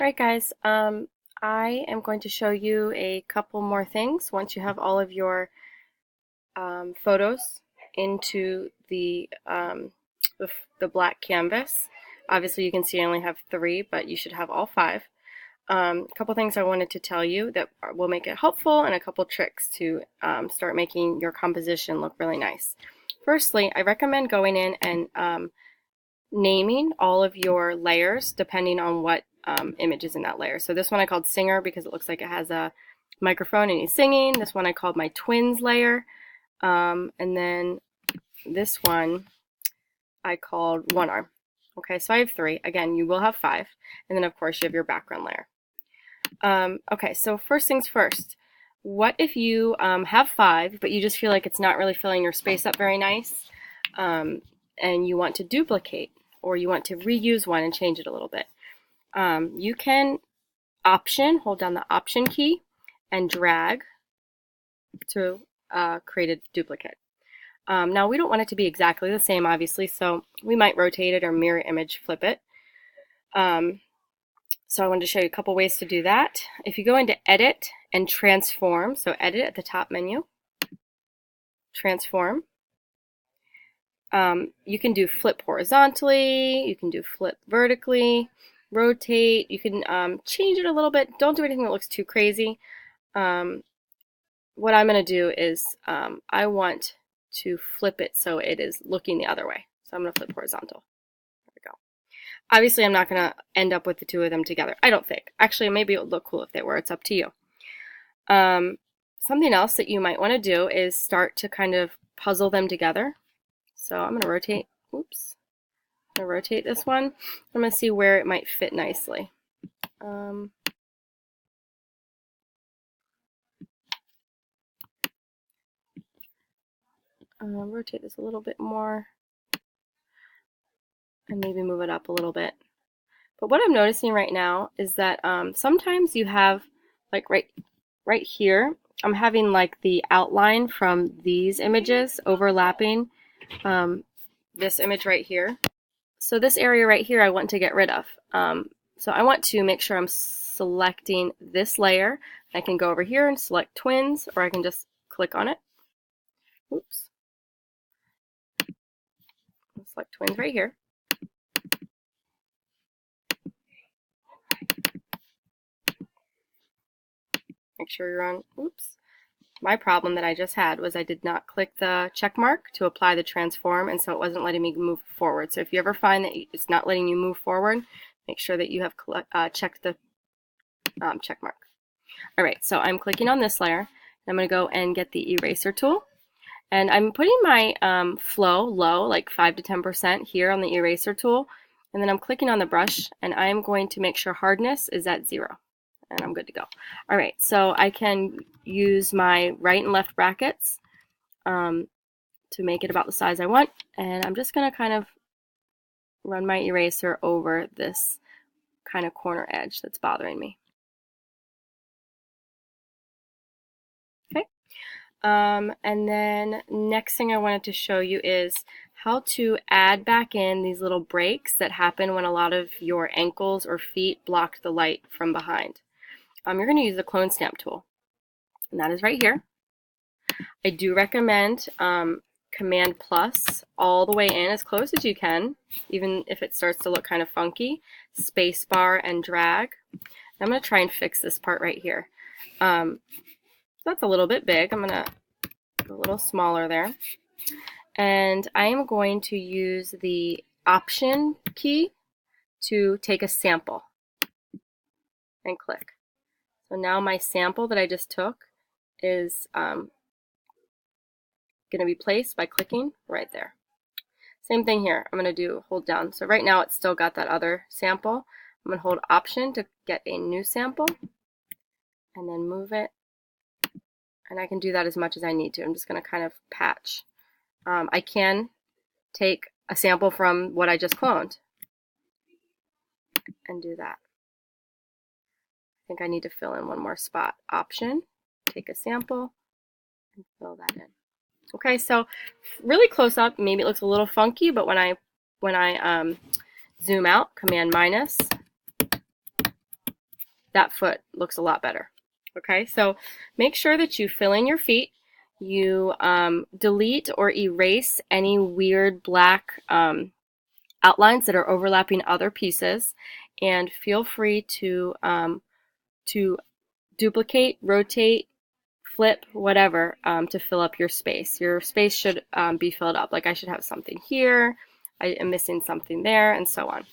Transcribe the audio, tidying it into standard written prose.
Alright guys, I am going to show you a couple more things once you have all of your photos into the black canvas. Obviously you can see I only have 3, but you should have all 5. A couple things I wanted to tell you that will make it helpful, and a couple tricks to start making your composition look really nice. Firstly, I recommend going in and naming all of your layers depending on what image is in that layer. So this one I called Singer because it looks like it has a microphone and he's singing. This one I called my twins layer. And then this one I called One Arm. Okay, so I have 3. Again, you will have 5. And then of course you have your background layer. Okay, so first things first. What if you have 5, but you just feel like it's not really filling your space up very nice, and you want to duplicate, or you want to reuse one and change it a little bit? You can hold down the Option key and drag to create a duplicate. Now we don't want it to be exactly the same, obviously, so we might rotate it or mirror image flip it. So I wanted to show you a couple ways to do that. If you go into Edit and Transform, so Edit at the top menu, Transform, you can do flip horizontally, you can do flip vertically, rotate, you can change it a little bit. Don't do anything that looks too crazy. What I'm going to do is I want to flip it so it is looking the other way. So I'm going to flip horizontal. There we go. Obviously, I'm not going to end up with the 2 of them together. I don't think. Actually, maybe it would look cool if they were. It's up to you. Something else that you might want to do is start to kind of puzzle them together. So I'm going to rotate. Oops. I'm going to rotate this one. I'm going to see where it might fit nicely. Rotate this a little bit more and maybe move it up a little bit. But what I'm noticing right now is that sometimes you have, like right here, I'm having like the outline from these images overlapping this image right here. So this area right here I want to get rid of. So I want to make sure I'm selecting this layer. I can go over here and select twins, or I can just click on it. Oops. Select twins right here. Make sure you're on. Oops. My problem that I just had was I did not click the check mark to apply the transform, and so it wasn't letting me move forward. So if you ever find that it's not letting you move forward, make sure that you have checked the check mark. All right, so I'm clicking on this layer. I'm going to go and get the eraser tool. And I'm putting my flow low, like 5 to 10% here on the eraser tool. And then I'm clicking on the brush, and I'm going to make sure hardness is at 0. And I'm good to go. All right, so I can use my right and left brackets to make it about the size I want. And I'm just going to kind of run my eraser over this kind of corner edge that's bothering me. Okay. And then next thing I wanted to show you is how to add back in these little breaks that happen when a lot of your ankles or feet block the light from behind. You're going to use the clone stamp tool, and that is right here. I do recommend Command plus all the way in as close as you can, even if it starts to look kind of funky. Space bar and drag. I'm going to try and fix this part right here. So that's a little bit big. I'm going to go a little smaller there. And I am going to use the Option key to take a sample and click. So now my sample that I just took is going to be placed by clicking right there. Same thing here. I'm going to hold down. So right now it's still got that other sample. I'm going to hold Option to get a new sample and then move it. And I can do that as much as I need to. I'm just going to kind of patch. I can take a sample from what I just cloned and do that. I think I need to fill in one more spot. Option, take a sample, and fill that in. Okay, so really close up, maybe it looks a little funky, but when I zoom out, Command minus, that foot looks a lot better. Okay, so make sure that you fill in your feet. You delete or erase any weird black outlines that are overlapping other pieces, and feel free to duplicate, rotate, flip, whatever, to fill up your space. Your space should be filled up. Like I should have something here, I am missing something there, and so on.